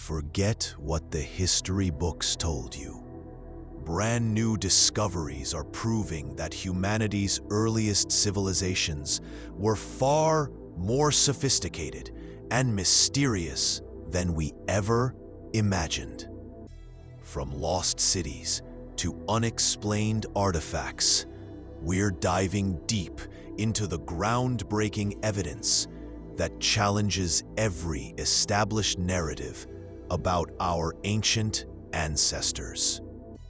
Forget what the history books told you. Brand new discoveries are proving that humanity's earliest civilizations were far more sophisticated and mysterious than we ever imagined. From lost cities to unexplained artifacts, we're diving deep into the groundbreaking evidence that challenges every established narrative about our ancient ancestors.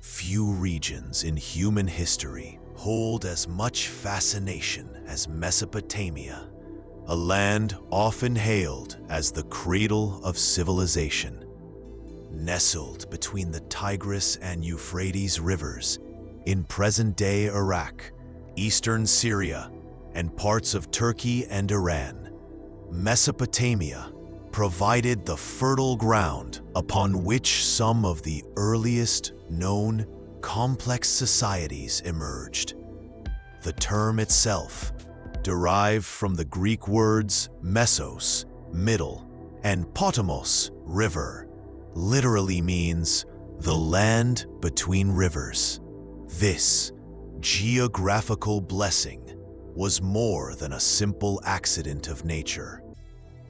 Few regions in human history hold as much fascination as Mesopotamia, a land often hailed as the Cradle of Civilization. Nestled between the Tigris and Euphrates rivers in present-day Iraq, eastern Syria, and parts of Turkey and Iran, Mesopotamia provided the fertile ground upon which some of the earliest known complex societies emerged. The term itself, derived from the Greek words mesos, middle, and potamos, river, literally means the land between rivers. This geographical blessing was more than a simple accident of nature.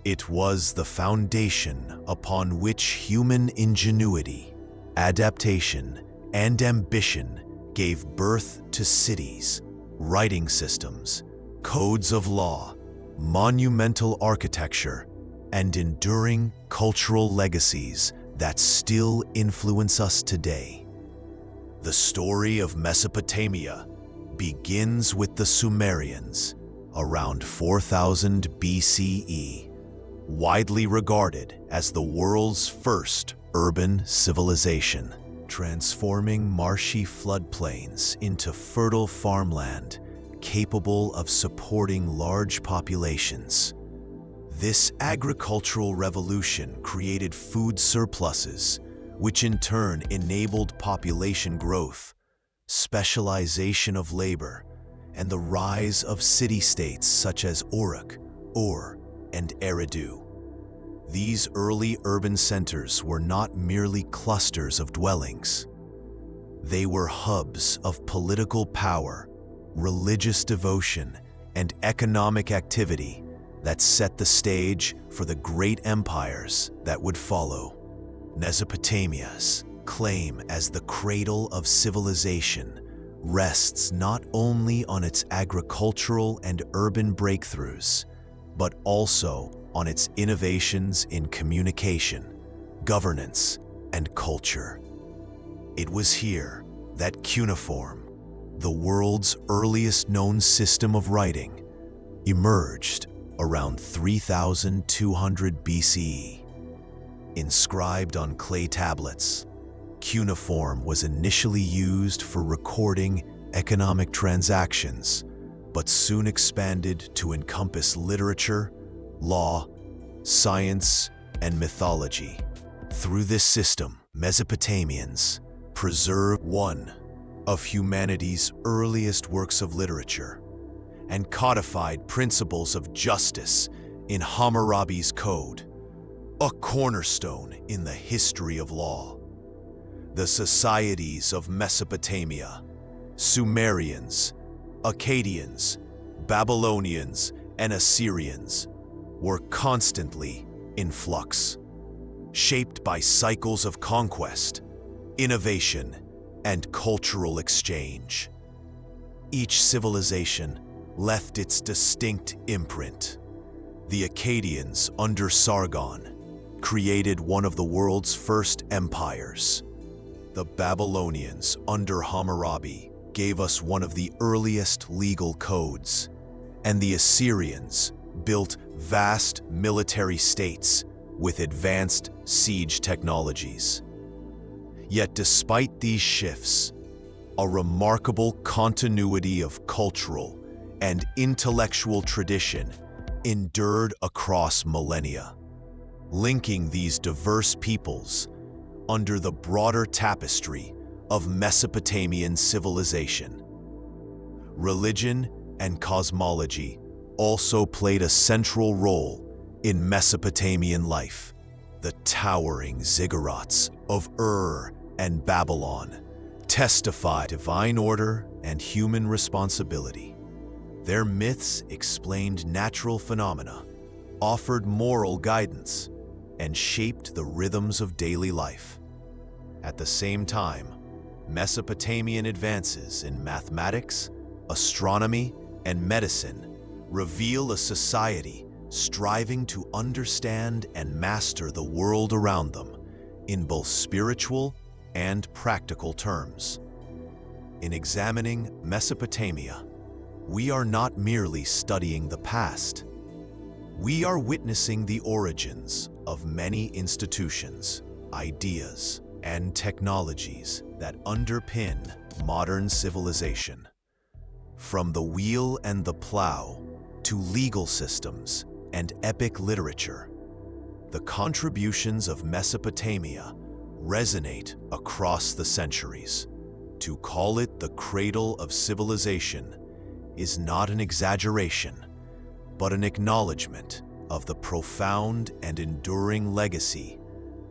It was the foundation upon which human ingenuity, adaptation, and ambition gave birth to cities, writing systems, codes of law, monumental architecture, and enduring cultural legacies that still influence us today. The story of Mesopotamia begins with the Sumerians around 4000 BCE, widely regarded as the world's first urban civilization, transforming marshy floodplains into fertile farmland capable of supporting large populations. This agricultural revolution created food surpluses, which in turn enabled population growth, specialization of labor, and the rise of city-states such as Uruk, Ur, and Eridu. These early urban centers were not merely clusters of dwellings. They were hubs of political power, religious devotion, and economic activity that set the stage for the great empires that would follow. Mesopotamia's claim as the cradle of civilization rests not only on its agricultural and urban breakthroughs, but also on its innovations in communication, governance, and culture. It was here that cuneiform, the world's earliest known system of writing, emerged around 3200 BCE. Inscribed on clay tablets, cuneiform was initially used for recording economic transactions, but soon expanded to encompass literature, law, science, and mythology. Through this system, Mesopotamians preserved one of humanity's earliest works of literature and codified principles of justice in Hammurabi's code, a cornerstone in the history of law. The societies of Mesopotamia, Sumerians, Akkadians, Babylonians, and Assyrians, were constantly in flux, shaped by cycles of conquest, innovation, and cultural exchange. Each civilization left its distinct imprint. The Akkadians under Sargon created one of the world's first empires. The Babylonians under Hammurabi gave us one of the earliest legal codes, and the Assyrians built vast military states with advanced siege technologies. Yet despite these shifts, a remarkable continuity of cultural and intellectual tradition endured across millennia, linking these diverse peoples under the broader tapestry of Mesopotamian civilization. Religion and cosmology also played a central role in Mesopotamian life. The The towering ziggurats of Ur and Babylon testify divine order and human responsibility. Their myths explained natural phenomena, offered moral guidance, and shaped the rhythms of daily life. At the same time, Mesopotamian advances in mathematics, astronomy, and medicine reveal a society striving to understand and master the world around them in both spiritual and practical terms. In examining Mesopotamia, we are not merely studying the past. We are witnessing the origins of many institutions, ideas, and technologies that underpin modern civilization. From the wheel and the plow to legal systems and epic literature, the contributions of Mesopotamia resonate across the centuries. To call it the cradle of civilization is not an exaggeration, but an acknowledgement of the profound and enduring legacy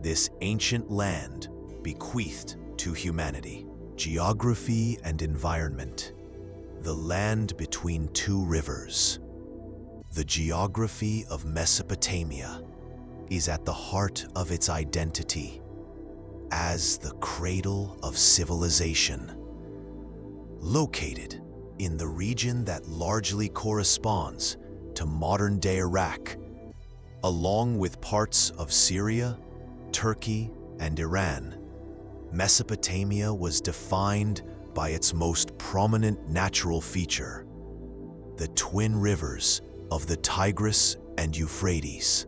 this ancient land bequeathed to humanity. Geography and environment. The land between two rivers. The geography of Mesopotamia is at the heart of its identity as the cradle of civilization. Located in the region that largely corresponds to modern-day Iraq, along with parts of Syria, Turkey, and Iran, Mesopotamia was defined by its most prominent natural feature, the twin rivers of the Tigris and Euphrates.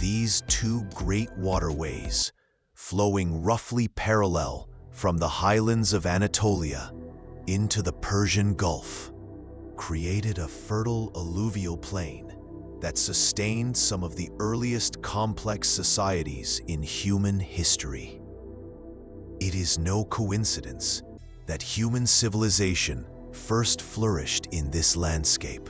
These two great waterways, flowing roughly parallel from the highlands of Anatolia into the Persian Gulf, created a fertile alluvial plain that sustained some of the earliest complex societies in human history. It is no coincidence that human civilization first flourished in this landscape.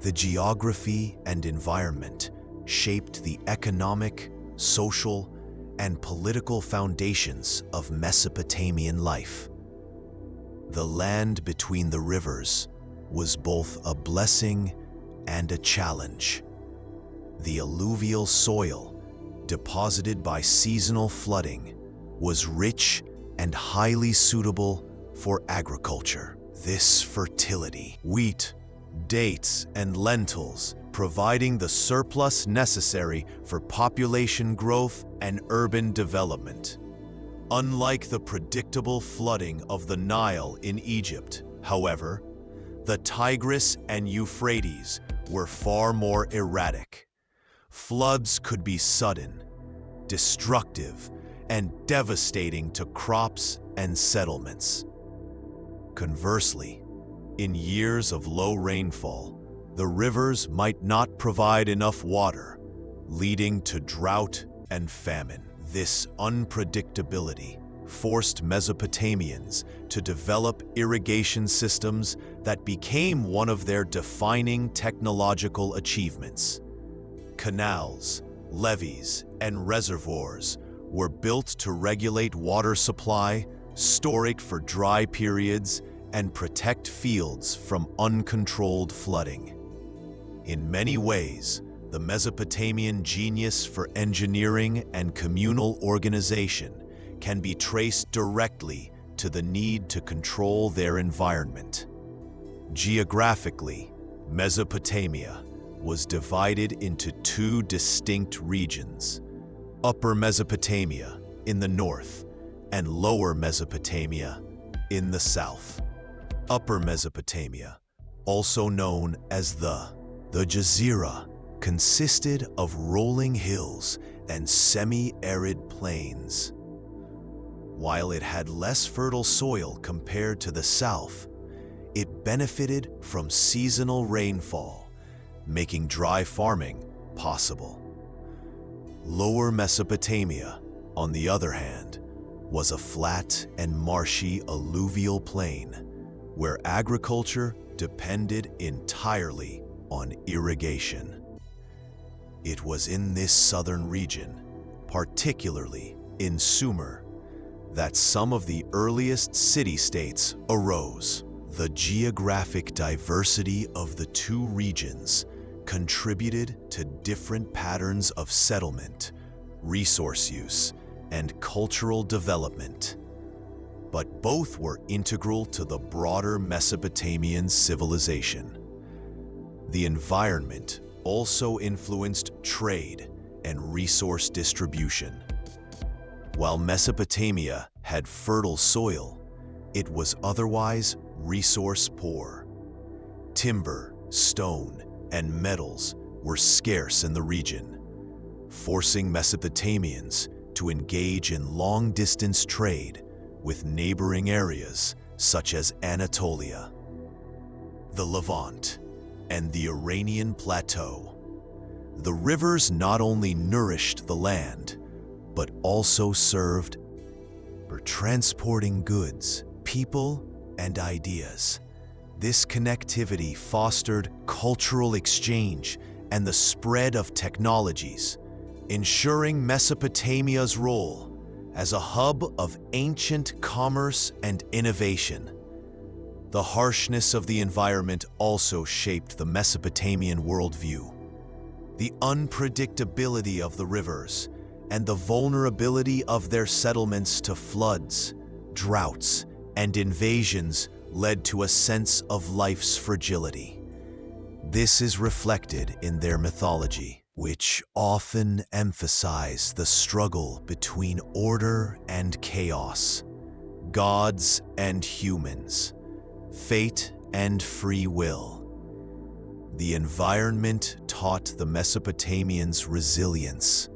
The geography and environment shaped the economic, social, and political foundations of Mesopotamian life. The land between the rivers was both a blessing and a challenge. The alluvial soil, deposited by seasonal flooding, was rich and highly suitable for agriculture. This fertility, wheat, dates, and lentils, providing the surplus necessary for population growth and urban development. Unlike the predictable flooding of the Nile in Egypt, however, the Tigris and Euphrates were far more erratic. Floods could be sudden, destructive, and devastating to crops and settlements. Conversely, in years of low rainfall, the rivers might not provide enough water, leading to drought and famine. This unpredictability forced Mesopotamians to develop irrigation systems that became one of their defining technological achievements. Canals, levees, and reservoirs were built to regulate water supply, store it for dry periods, and protect fields from uncontrolled flooding. In many ways, the Mesopotamian genius for engineering and communal organization can be traced directly to the need to control their environment. Geographically, Mesopotamia was divided into two distinct regions: Upper Mesopotamia in the north and Lower Mesopotamia in the south. Upper Mesopotamia, also known as the Jazeera, consisted of rolling hills and semi-arid plains. While it had less fertile soil compared to the south, it benefited from seasonal rainfall, making dry farming possible. Lower Mesopotamia, on the other hand, was a flat and marshy alluvial plain where agriculture depended entirely on irrigation. It was in this southern region, particularly in Sumer, that some of the earliest city-states arose. The geographic diversity of the two regions contributed to different patterns of settlement, resource use, and cultural development. But both were integral to the broader Mesopotamian civilization. The environment also influenced trade and resource distribution. While Mesopotamia had fertile soil, it was otherwise resource poor. Timber, stone, and metals were scarce in the region, forcing Mesopotamians to engage in long-distance trade with neighboring areas such as Anatolia, the Levant, and the Iranian Plateau. The rivers not only nourished the land, but also served for transporting goods, people, and ideas. This connectivity fostered cultural exchange and the spread of technologies, ensuring Mesopotamia's role as a hub of ancient commerce and innovation. The harshness of the environment also shaped the Mesopotamian worldview. The unpredictability of the rivers and the vulnerability of their settlements to floods, droughts, and invasions led to a sense of life's fragility. This is reflected in their mythology, which often emphasize the struggle between order and chaos, gods and humans, fate and free will. The environment taught the Mesopotamians resilience,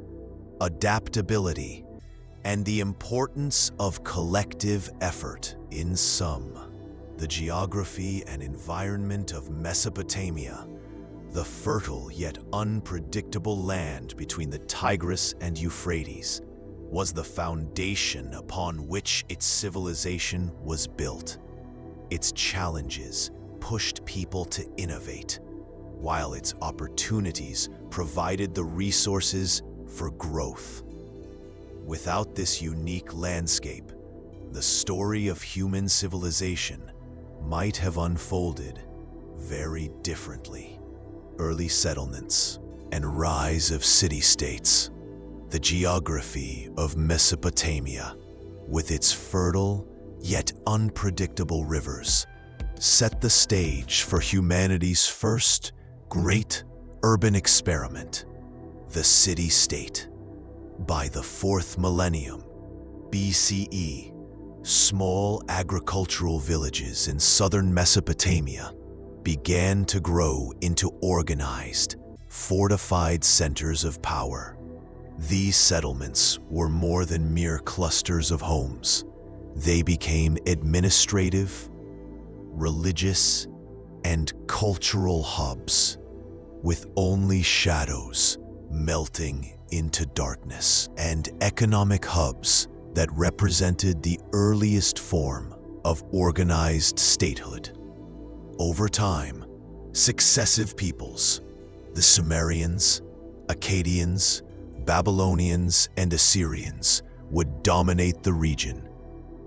adaptability, and the importance of collective effort. In sum, the geography and environment of Mesopotamia, the fertile yet unpredictable land between the Tigris and Euphrates, was the foundation upon which its civilization was built. Its challenges pushed people to innovate, while its opportunities provided the resources for growth. Without this unique landscape, the story of human civilization might have unfolded very differently. Early settlements and rise of city-states. The geography of Mesopotamia, with its fertile yet unpredictable rivers, set the stage for humanity's first great urban experiment, the city-state. By the 4th millennium BCE, small agricultural villages in southern Mesopotamia began to grow into organized, fortified centers of power. These settlements were more than mere clusters of homes. They became administrative, religious, and cultural hubs, with only shadows melting into darkness, and economic hubs that represented the earliest form of organized statehood. Over time, successive peoples, the Sumerians, Akkadians, Babylonians, and Assyrians, would dominate the region,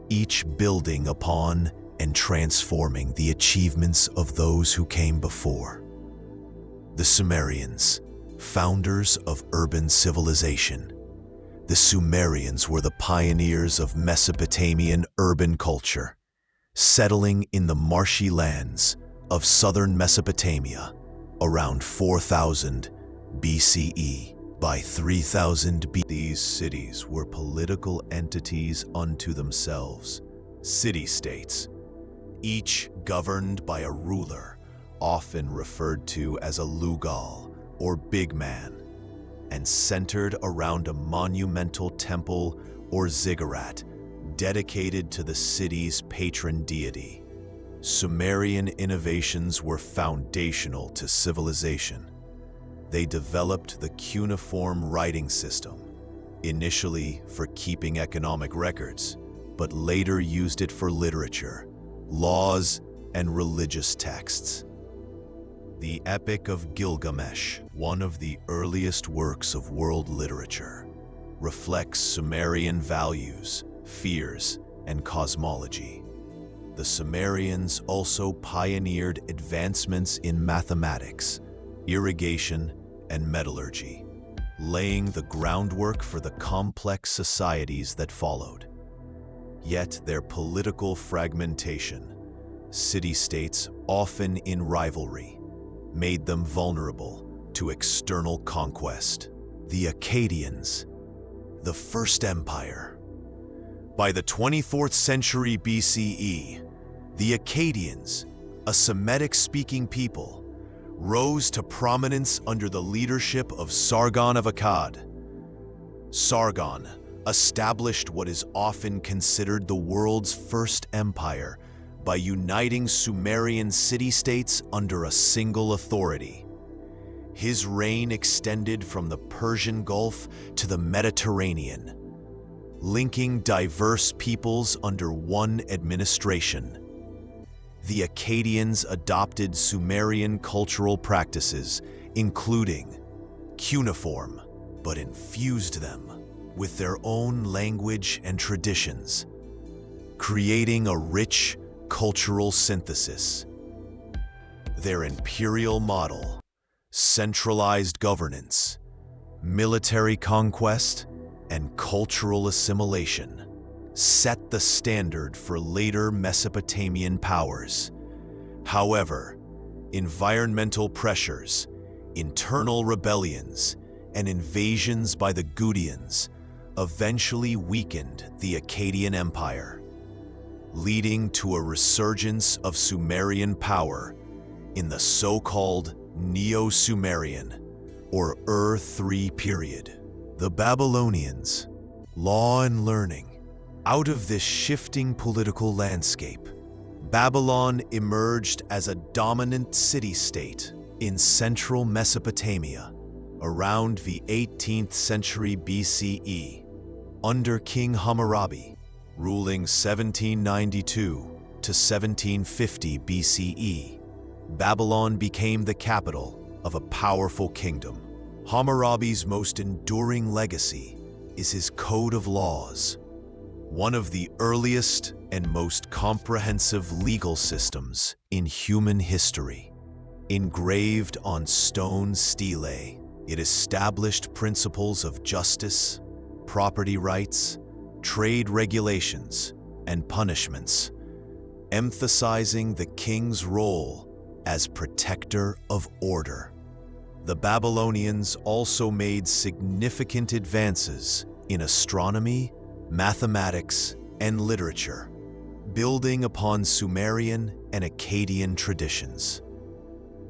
each building upon and transforming the achievements of those who came before. The Sumerians, founders of urban civilization. The Sumerians were the pioneers of Mesopotamian urban culture, settling in the marshy lands of southern Mesopotamia around 4000 BCE. By 3000 BC, these cities were political entities unto themselves, city-states, each governed by a ruler, often referred to as a lugal or big man, and centered around a monumental temple or ziggurat dedicated to the city's patron deity. Sumerian innovations were foundational to civilization. They developed the cuneiform writing system, initially for keeping economic records, but later used it for literature, laws, and religious texts. The Epic of Gilgamesh one of the earliest works of world literature, reflects Sumerian values, fears, and cosmology. The Sumerians also pioneered advancements in mathematics, irrigation, and metallurgy, laying the groundwork for the complex societies that followed. Yet their political fragmentation, city-states often in rivalry, made them vulnerable to external conquest. The Akkadians, the First Empire. By the 24th century BCE, the Akkadians, a Semitic-speaking people, rose to prominence under the leadership of Sargon of Akkad. Sargon established what is often considered the world's first empire by uniting Sumerian city-states under a single authority. His reign extended from the Persian Gulf to the Mediterranean, linking diverse peoples under one administration. The Akkadians adopted Sumerian cultural practices, including cuneiform, but infused them with their own language and traditions, creating a rich cultural synthesis. Their imperial model, centralized governance, military conquest, and cultural assimilation set the standard for later Mesopotamian powers. However, environmental pressures, internal rebellions, and invasions by the Akkadians eventually weakened the Akkadian Empire, leading to a resurgence of Sumerian power in the so-called Neo-Sumerian or Ur-3 period. The Babylonians, law and learning. Out of this shifting political landscape, Babylon emerged as a dominant city-state in central Mesopotamia around the 18th century BCE, under King Hammurabi, ruling 1792 to 1750 BCE. Babylon became the capital of a powerful kingdom. Hammurabi's most enduring legacy is his code of laws, one of the earliest and most comprehensive legal systems in human history. Engraved on stone stelae, it established principles of justice, property rights, trade regulations, and punishments, emphasizing the king's role as protector of order. The Babylonians also made significant advances in astronomy, mathematics, and literature, building upon Sumerian and Akkadian traditions.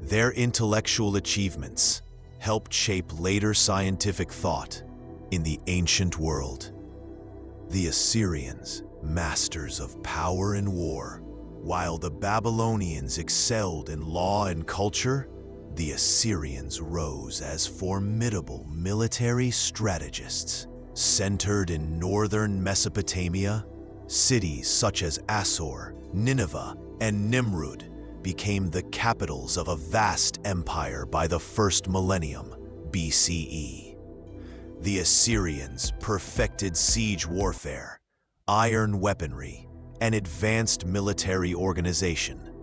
Their intellectual achievements helped shape later scientific thought in the ancient world. The Assyrians, masters of power and war, while the Babylonians excelled in law and culture, the Assyrians rose as formidable military strategists. Centered in northern Mesopotamia, cities such as Assur, Nineveh, and Nimrud became the capitals of a vast empire by the first millennium BCE. The Assyrians perfected siege warfare, iron weaponry, and advanced military organization,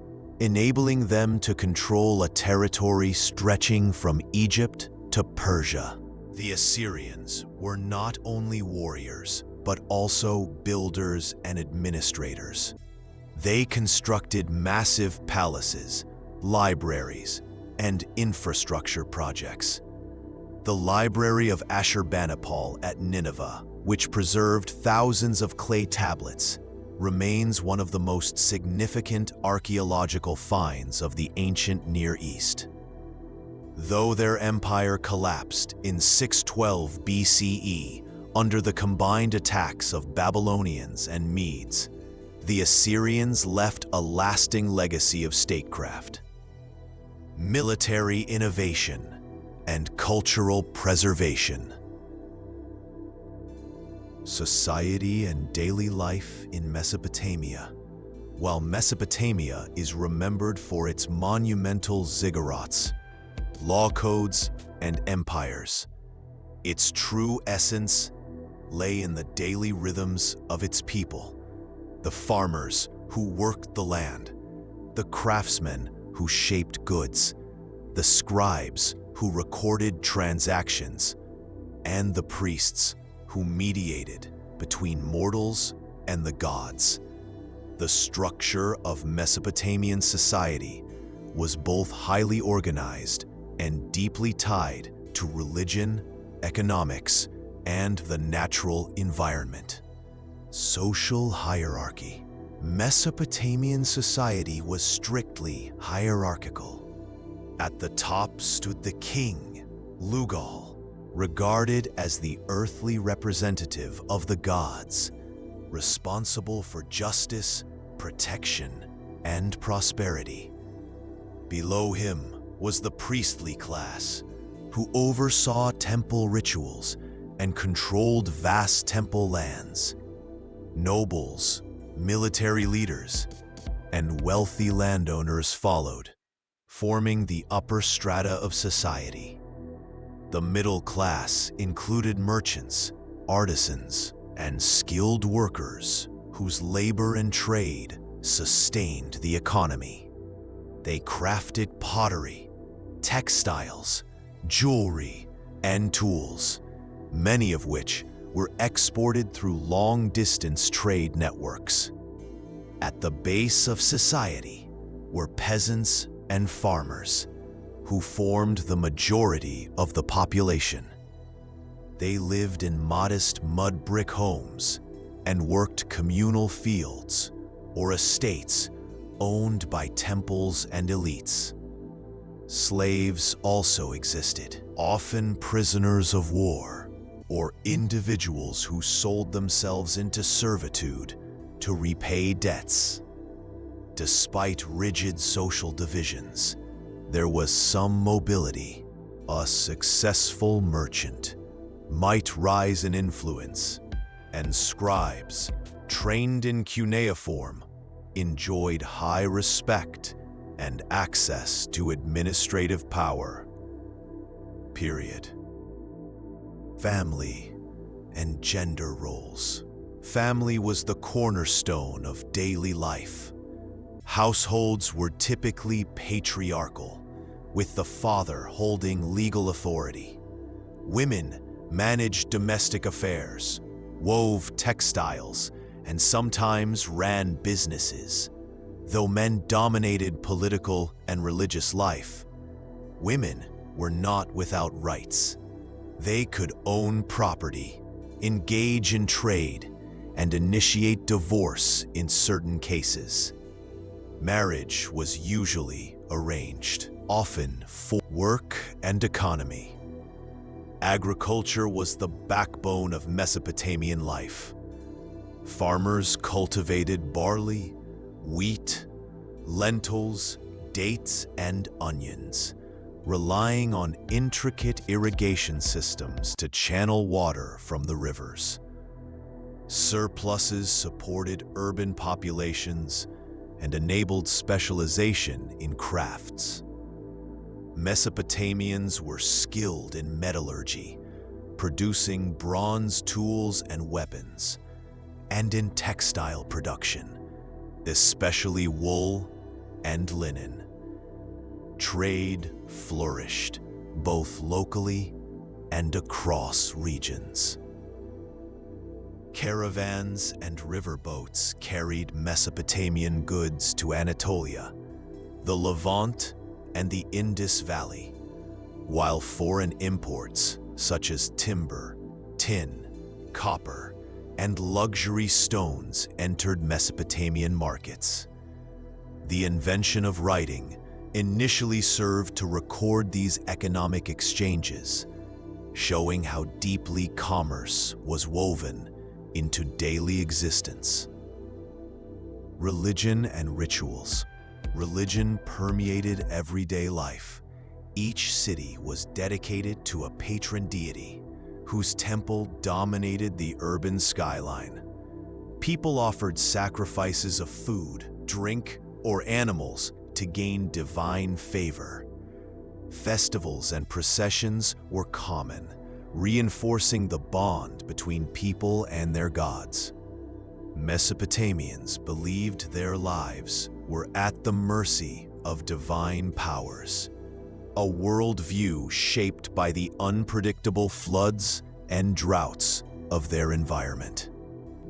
enabling them to control a territory stretching from Egypt to Persia. The Assyrians were not only warriors, but also builders and administrators. They constructed massive palaces, libraries, and infrastructure projects. The Library of Ashurbanipal at Nineveh, which preserved thousands of clay tablets, remains one of the most significant archaeological finds of the ancient Near East. Though their empire collapsed in 612 BCE under the combined attacks of Babylonians and Medes, the Assyrians left a lasting legacy of statecraft, military innovation, and cultural preservation. Society and daily life in Mesopotamia. While Mesopotamia is remembered for its monumental ziggurats, law codes, and empires. Its true essence lay in the daily rhythms of its people, the farmers who worked the land, the craftsmen who shaped goods, the scribes who recorded transactions, and the priests who mediated between mortals and the gods. The structure of Mesopotamian society was both highly organized and deeply tied to religion, economics, and the natural environment. Social hierarchy. Mesopotamian society was strictly hierarchical. At the top stood the king, Lugal, regarded as the earthly representative of the gods, responsible for justice, protection, and prosperity. Below him was the priestly class, who oversaw temple rituals and controlled vast temple lands. Nobles, military leaders, and wealthy landowners followed, forming the upper strata of society. The middle class included merchants, artisans, and skilled workers whose labor and trade sustained the economy. They crafted pottery, textiles, jewelry, and tools, many of which were exported through long-distance trade networks. At the base of society were peasants and farmers, who formed the majority of the population. They lived in modest mud brick homes and worked communal fields or estates owned by temples and elites. Slaves also existed, often prisoners of war or individuals who sold themselves into servitude to repay debts. Despite rigid social divisions, there was some mobility. A successful merchant might rise in influence, and scribes, trained in cuneiform, enjoyed high respect and access to administrative power. Period. Family and gender roles. Family was the cornerstone of daily life. Households were typically patriarchal, with the father holding legal authority. Women managed domestic affairs, wove textiles, and sometimes ran businesses. Though men dominated political and religious life, women were not without rights. They could own property, engage in trade, and initiate divorce in certain cases. Marriage was usually arranged, often for work and economy. Agriculture was the backbone of Mesopotamian life. Farmers cultivated barley, wheat, lentils, dates, and onions, relying on intricate irrigation systems to channel water from the rivers. Surpluses supported urban populations and enabled specialization in crafts. Mesopotamians were skilled in metallurgy, producing bronze tools and weapons, and in textile production, especially wool and linen. Trade flourished, both locally and across regions. Caravans and riverboats carried Mesopotamian goods to Anatolia, the Levant, and the Indus Valley, while foreign imports such as timber, tin, copper, and luxury stones entered Mesopotamian markets. The invention of writing initially served to record these economic exchanges, showing how deeply commerce was woven into daily existence. Religion and rituals. Religion permeated everyday life. Each city was dedicated to a patron deity, whose temple dominated the urban skyline. People offered sacrifices of food, drink, or animals to gain divine favor. Festivals and processions were common, reinforcing the bond between people and their gods. Mesopotamians believed their lives were at the mercy of divine powers, a worldview shaped by the unpredictable floods and droughts of their environment.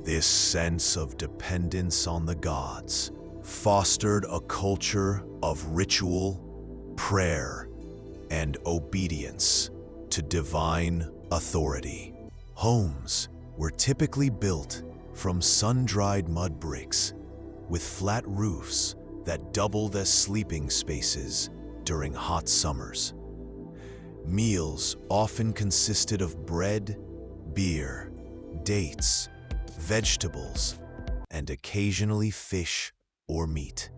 This sense of dependence on the gods fostered a culture of ritual, prayer, and obedience to divine authority. Homes were typically built from sun-dried mud bricks with flat roofs that doubled as sleeping spaces during hot summers. Meals often consisted of bread, beer, dates, vegetables, and occasionally fish or meat.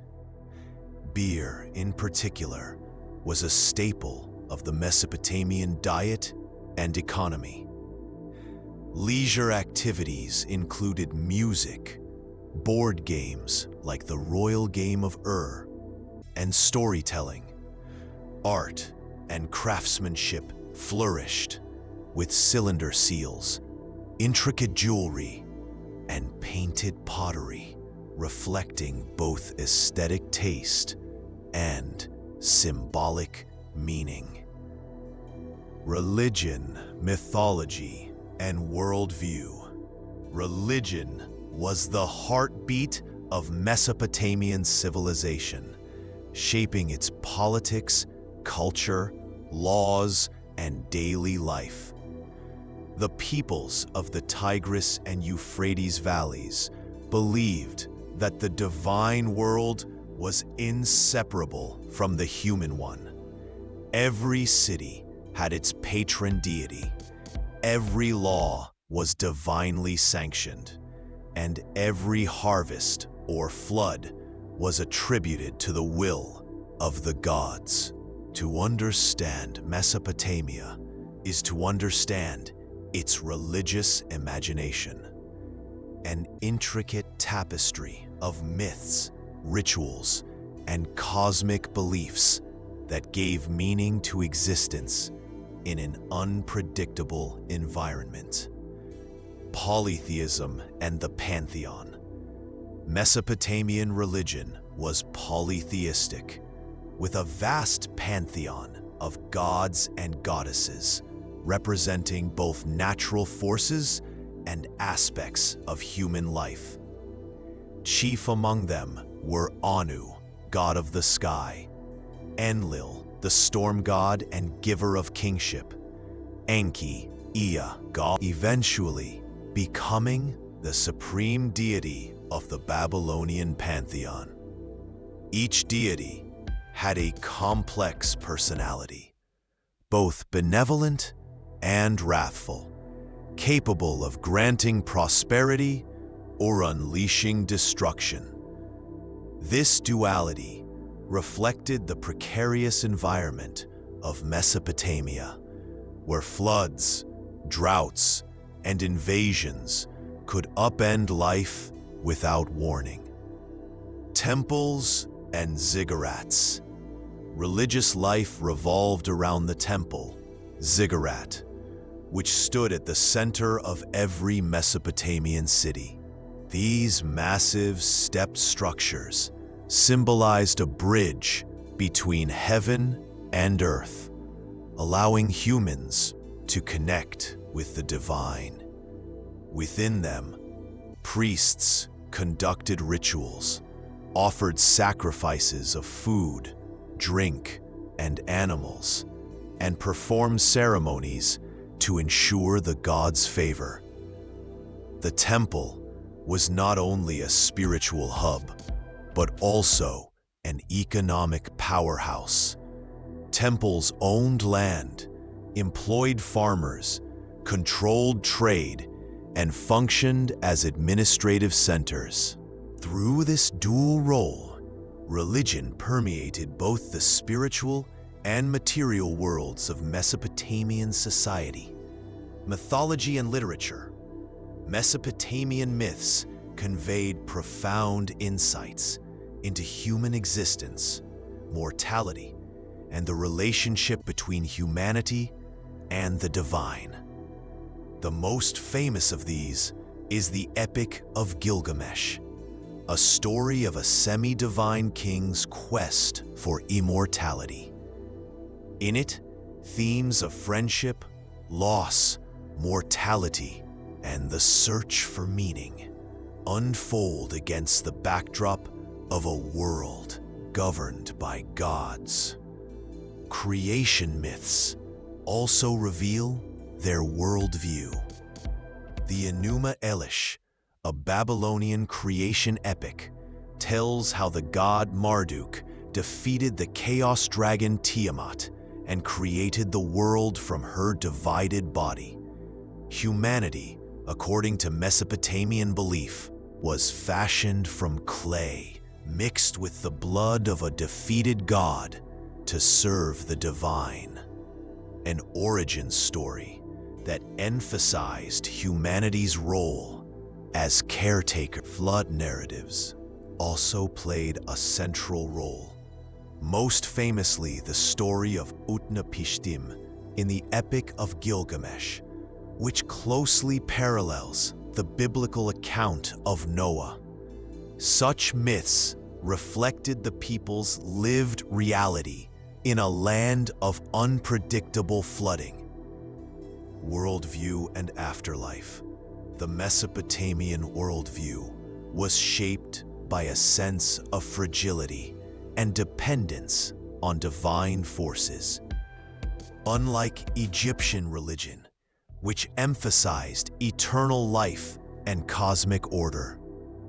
Beer, in particular, was a staple of the Mesopotamian diet and economy. Leisure activities included music, board games like the royal game of and storytelling. Art and craftsmanship flourished, with cylinder seals, intricate jewelry, and painted pottery reflecting both aesthetic taste and symbolic meaning. Religion, mythology, and worldview. Religion was the heartbeat of Mesopotamian civilization, shaping its politics, culture, laws, and daily life. The peoples of the Tigris and Euphrates valleys believed that the divine world was inseparable from the human one. Every city had its patron deity. Every law was divinely sanctioned, and every harvest or flood was attributed to the will of the gods. To understand Mesopotamia is to understand its religious imagination, an intricate tapestry of myths, rituals, and cosmic beliefs that gave meaning to existence in an unpredictable environment. Polytheism and the pantheon. Mesopotamian religion was polytheistic, with a vast pantheon of gods and goddesses representing both natural forces and aspects of human life. Chief among them were Anu, god of the sky; Enlil, the storm god and giver of kingship; Enki, Ea, god, eventually becoming the supreme deity of the Babylonian pantheon. Each deity had a complex personality, both benevolent and wrathful, capable of granting prosperity or unleashing destruction. This duality reflected the precarious environment of Mesopotamia, where floods, droughts, and invasions could upend life without warning. Temples and ziggurats. Religious life revolved around the temple, ziggurat, which stood at the center of every Mesopotamian city. These massive stepped structures symbolized a bridge between heaven and earth, allowing humans to connect with the divine. Within them, priests conducted rituals, offered sacrifices of food, drink, and animals, and performed ceremonies to ensure the gods' favor. The temple was not only a spiritual hub, but also an economic powerhouse. Temples owned land, employed farmers, controlled trade, and functioned as administrative centers. Through this dual role, religion permeated both the spiritual and material worlds of Mesopotamian society. Mythology and literature. Mesopotamian myths conveyed profound insights into human existence, mortality, and the relationship between humanity and the divine. The most famous of these is the Epic of Gilgamesh, a story of a semi-divine king's quest for immortality. In it, themes of friendship, loss, mortality, and the search for meaning unfold against the backdrop of a world governed by gods. Creation myths also reveal their worldview. The Enuma Elish, a Babylonian creation epic, tells how the god Marduk defeated the chaos dragon Tiamat and created the world from her divided body. Humanity, according to Mesopotamian belief, was fashioned from clay, mixed with the blood of a defeated god to serve the divine. An origin story that emphasized humanity's role as caretaker. Flood narratives also played a central role, most famously the story of Utnapishtim in the Epic of Gilgamesh, which closely parallels the biblical account of Noah. Such myths reflected the people's lived reality in a land of unpredictable flooding. Worldview and afterlife. The Mesopotamian worldview was shaped by a sense of fragility and dependence on divine forces. Unlike Egyptian religion, which emphasized eternal life and cosmic order,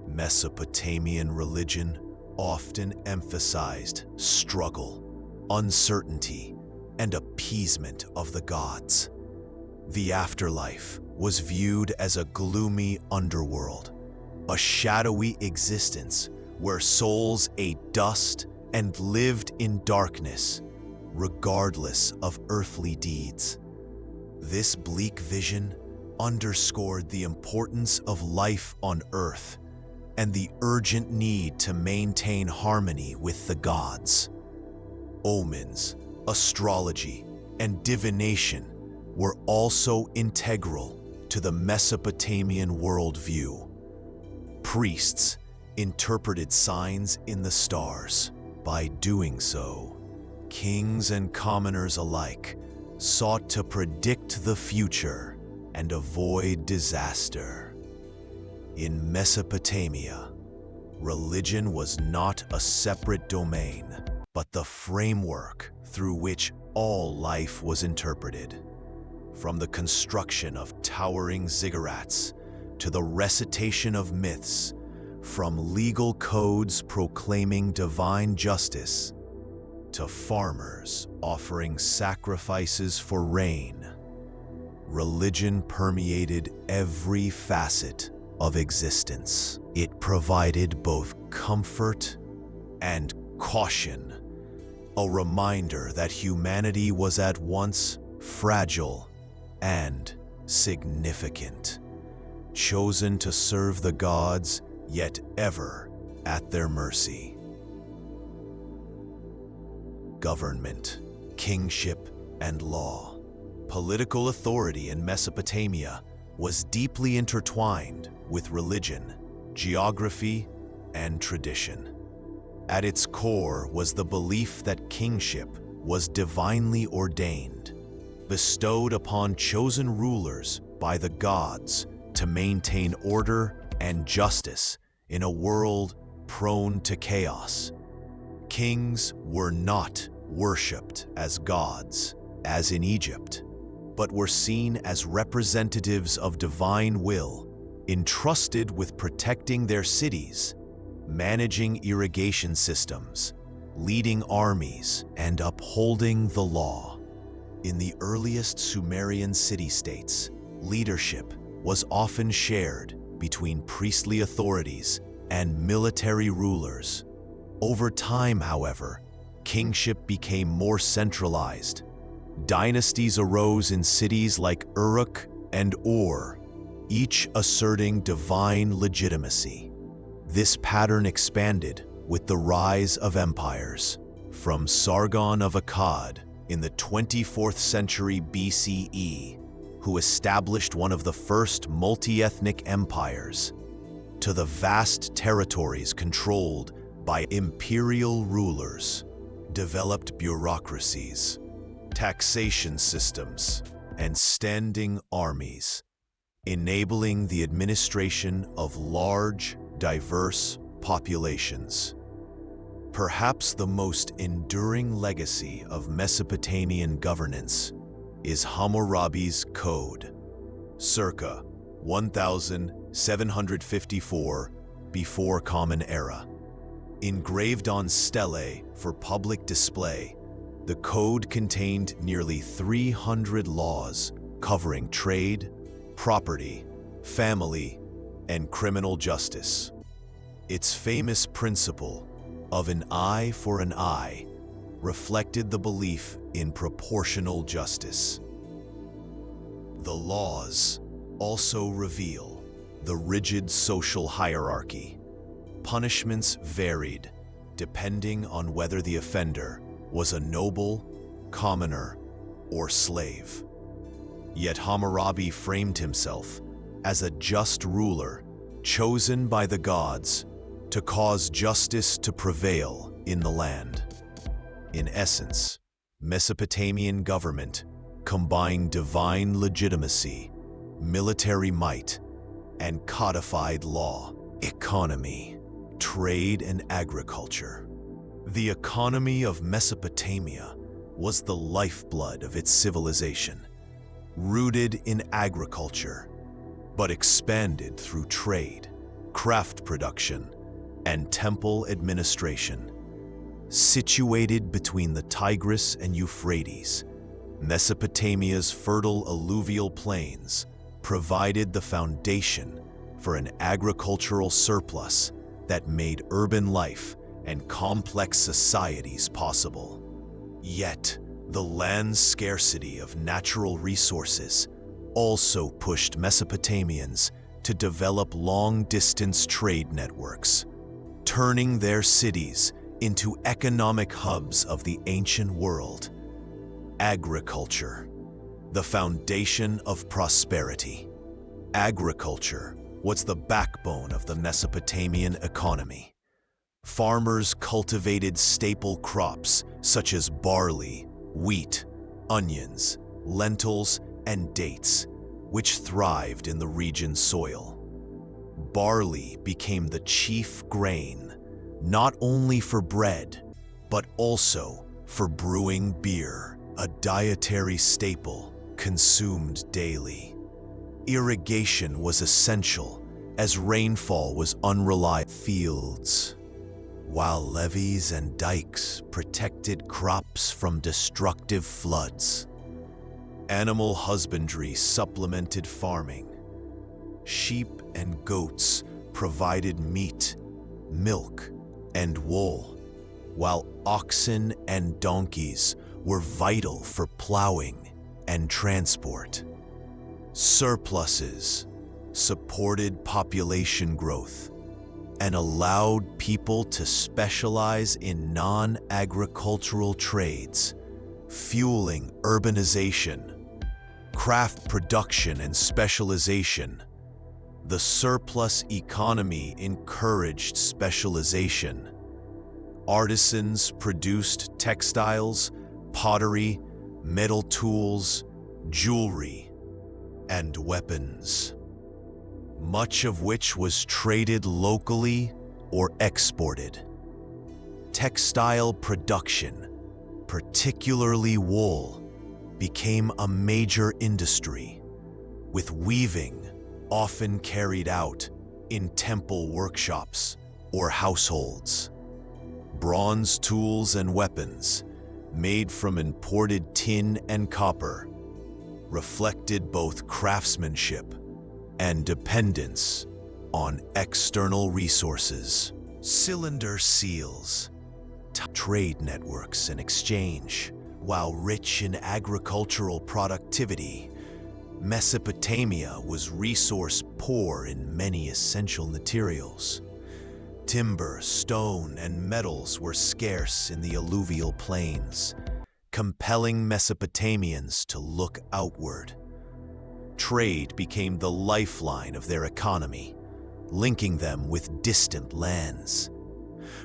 Mesopotamian religion often emphasized struggle, uncertainty, and appeasement of the gods. The afterlife was viewed as a gloomy underworld, a shadowy existence where souls ate dust and lived in darkness, regardless of earthly deeds. This bleak vision underscored the importance of life on Earth and the urgent need to maintain harmony with the gods. Omens, astrology, and divination were also integral to the Mesopotamian worldview. Priests interpreted signs in the stars. By doing so, kings and commoners alike sought to predict the future and avoid disaster. In Mesopotamia, religion was not a separate domain, but the framework through which all life was interpreted. From the construction of towering ziggurats to the recitation of myths, from legal codes proclaiming divine justice to farmers offering sacrifices for rain, religion permeated every facet of existence. It provided both comfort and caution, a reminder that humanity was at once fragile and significant, chosen to serve the gods, yet ever at their mercy. Government, kingship, and law. Political authority in Mesopotamia was deeply intertwined with religion, geography, and tradition. At its core was the belief that kingship was divinely ordained, bestowed upon chosen rulers by the gods to maintain order and justice in a world prone to chaos. Kings were not worshipped as gods, as in Egypt, but were seen as representatives of divine will, entrusted with protecting their cities, managing irrigation systems, leading armies, and upholding the law. In the earliest Sumerian city-states, leadership was often shared between priestly authorities and military rulers. Over time, however, kingship became more centralized. Dynasties arose in cities like Uruk and Ur, each asserting divine legitimacy. This pattern expanded with the rise of empires, from Sargon of Akkad in the 24th century BCE, who established one of the first multi-ethnic empires, to the vast territories controlled by imperial rulers, developed bureaucracies, taxation systems, and standing armies, enabling the administration of large, diverse populations. Perhaps the most enduring legacy of Mesopotamian governance is Hammurabi's Code, circa 1754 before Common Era. Engraved on stelae for public display, the code contained nearly 300 laws covering trade, property, family, and criminal justice. Its famous principle of an eye for an eye reflected the belief in proportional justice. The laws also reveal the rigid social hierarchy. Punishments varied depending on whether the offender was a noble, commoner, or slave. Yet Hammurabi framed himself as a just ruler chosen by the gods to cause justice to prevail in the land. In essence, Mesopotamian government combined divine legitimacy, military might, and codified law. Economy, trade, and agriculture. The economy of Mesopotamia was the lifeblood of its civilization, rooted in agriculture, but expanded through trade, craft production, and temple administration. Situated between the Tigris and Euphrates, Mesopotamia's fertile alluvial plains provided the foundation for an agricultural surplus that made urban life and complex societies possible. Yet, the land's scarcity of natural resources also pushed Mesopotamians to develop long-distance trade networks, turning their cities into economic hubs of the ancient world. Agriculture, the foundation of prosperity. Agriculture was the backbone of the Mesopotamian economy. Farmers cultivated staple crops such as barley, wheat, onions, lentils, and dates, which thrived in the region's soil. Barley became the chief grain, not only for bread, but also for brewing beer, a dietary staple consumed daily. Irrigation was essential as rainfall was unreliable. Fields, while levees and dikes protected crops from destructive floods. Animal husbandry supplemented farming. Sheep and goats provided meat, milk, and wool, while oxen and donkeys were vital for plowing and transport. Surpluses supported population growth and allowed people to specialize in non-agricultural trades, fueling urbanization, craft production, and specialization. The surplus economy encouraged specialization. Artisans produced textiles, pottery, metal tools, jewelry, and weapons, much of which was traded locally or exported. Textile production, particularly wool, became a major industry, with weaving often carried out in temple workshops or households. Bronze tools and weapons, made from imported tin and copper, reflected both craftsmanship and dependence on external resources. Cylinder seals, trade networks and exchange. While rich in agricultural productivity, Mesopotamia was resource poor in many essential materials. Timber, stone, and metals were scarce in the alluvial plains, compelling Mesopotamians to look outward. Trade became the lifeline of their economy, linking them with distant lands.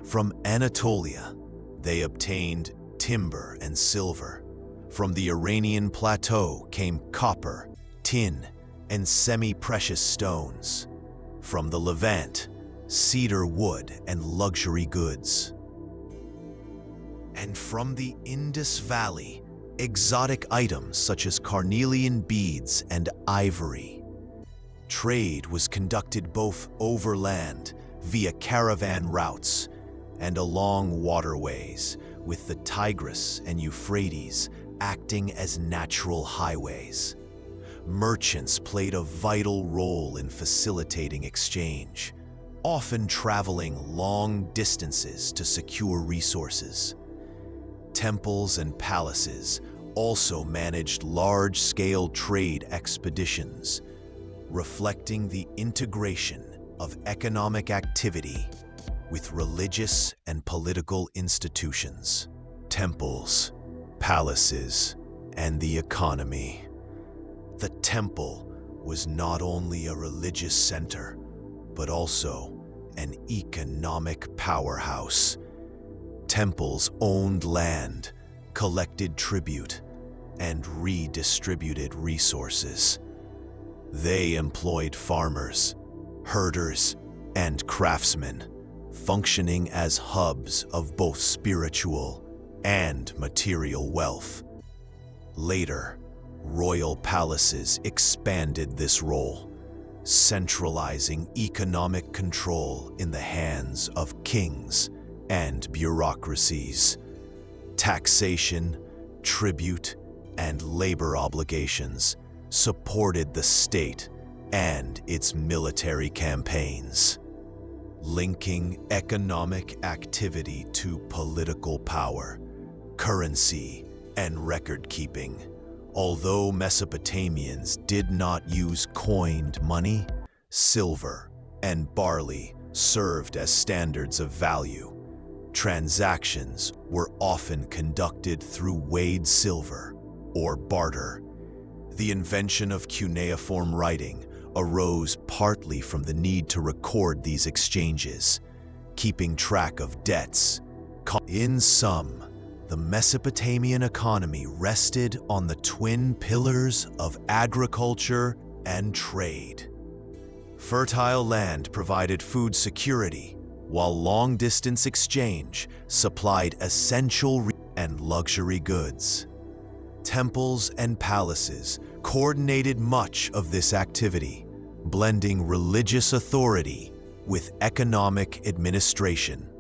From Anatolia, they obtained timber and silver. From the Iranian plateau came copper, tin, and semi-precious stones. From the Levant, cedar wood and luxury goods. And from the Indus Valley, exotic items such as carnelian beads and ivory. Trade was conducted both overland via caravan routes and along waterways, with the Tigris and Euphrates acting as natural highways. Merchants played a vital role in facilitating exchange, often traveling long distances to secure resources. Temples and palaces also managed large-scale trade expeditions, reflecting the integration of economic activity with religious and political institutions. Temples, palaces, and the economy. The temple was not only a religious center, but also an economic powerhouse. Temples owned land, collected tribute, and redistributed resources. They employed farmers, herders, and craftsmen, functioning as hubs of both spiritual and material wealth. Later, royal palaces expanded this role, centralizing economic control in the hands of kings and bureaucracies. Taxation, tribute, and labor obligations supported the state and its military campaigns, linking economic activity to political power, currency, and record-keeping. Although Mesopotamians did not use coined money, silver and barley served as standards of value. Transactions were often conducted through weighed silver or barter. The invention of cuneiform writing arose partly from the need to record these exchanges, keeping track of debts. In sum, the Mesopotamian economy rested on the twin pillars of agriculture and trade. Fertile land provided food security, while long-distance exchange supplied essential and luxury goods. Temples and palaces coordinated much of this activity, blending religious authority with economic administration.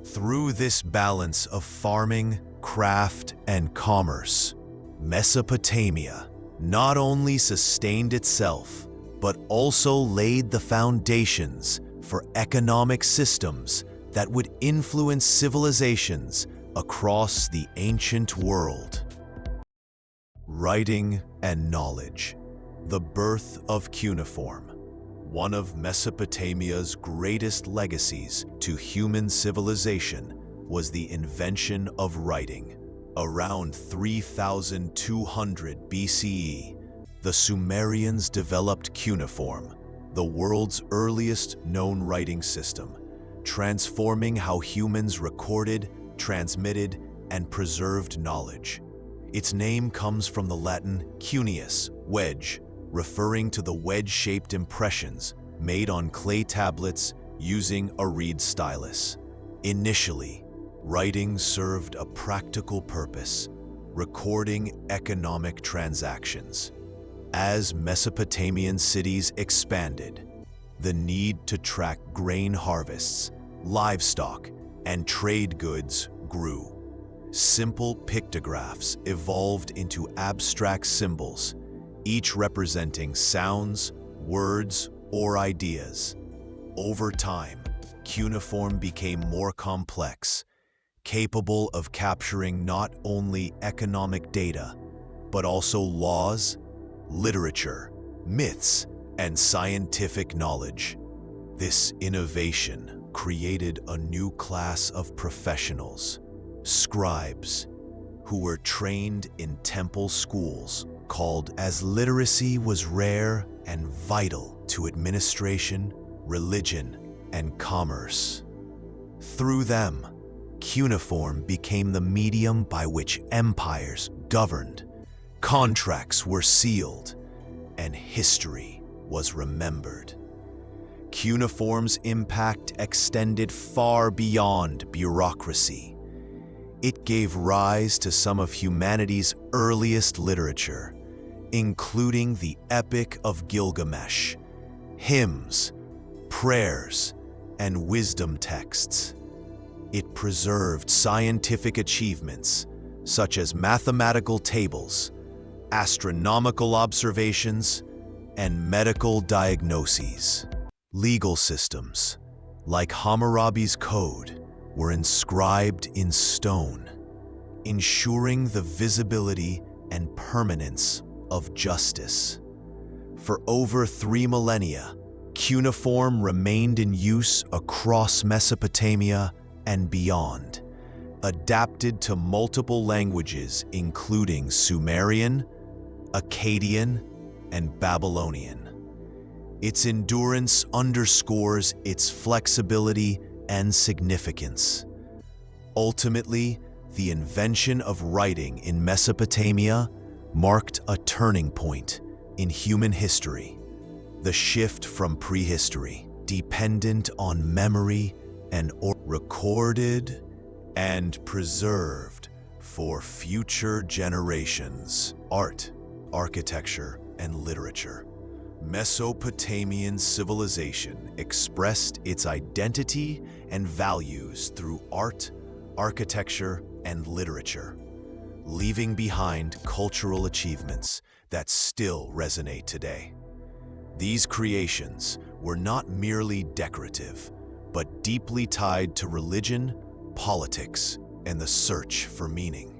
Through this balance of farming, craft, and commerce, Mesopotamia not only sustained itself, but also laid the foundations for economic systems that would influence civilizations across the ancient world. Writing and knowledge. The birth of cuneiform. One of Mesopotamia's greatest legacies to human civilization was the invention of writing. Around 3200 BCE, the Sumerians developed cuneiform, the world's earliest known writing system, transforming how humans recorded, transmitted, and preserved knowledge. Its name comes from the Latin cuneus, wedge, referring to the wedge-shaped impressions made on clay tablets using a reed stylus. Initially, writing served a practical purpose, recording economic transactions. As Mesopotamian cities expanded, the need to track grain harvests, livestock, and trade goods grew. Simple pictographs evolved into abstract symbols, each representing sounds, words, or ideas. Over time, cuneiform became more complex, capable of capturing not only economic data, but also laws, literature, myths, and scientific knowledge. This innovation created a new class of professionals, scribes, who were trained in temple schools called as literacy was rare and vital to administration, religion, and commerce. Through them, cuneiform became the medium by which empires governed, contracts were sealed, and history was remembered. Cuneiform's impact extended far beyond bureaucracy. It gave rise to some of humanity's earliest literature, including the Epic of Gilgamesh, hymns, prayers, and wisdom texts. It preserved scientific achievements such as mathematical tables, astronomical observations, and medical diagnoses. Legal systems, like Hammurabi's code, were inscribed in stone, ensuring the visibility and permanence of justice. For over 3 millennia, cuneiform remained in use across Mesopotamia and beyond, adapted to multiple languages including Sumerian, Akkadian, and Babylonian. Its endurance underscores its flexibility and significance. Ultimately, the invention of writing in Mesopotamia marked a turning point in human history. The shift from prehistory, dependent on memory and recorded and preserved for future generations. Art, architecture, and literature. Mesopotamian civilization expressed its identity and values through art, architecture, and literature, leaving behind cultural achievements that still resonate today. These creations were not merely decorative, but deeply tied to religion, politics, and the search for meaning.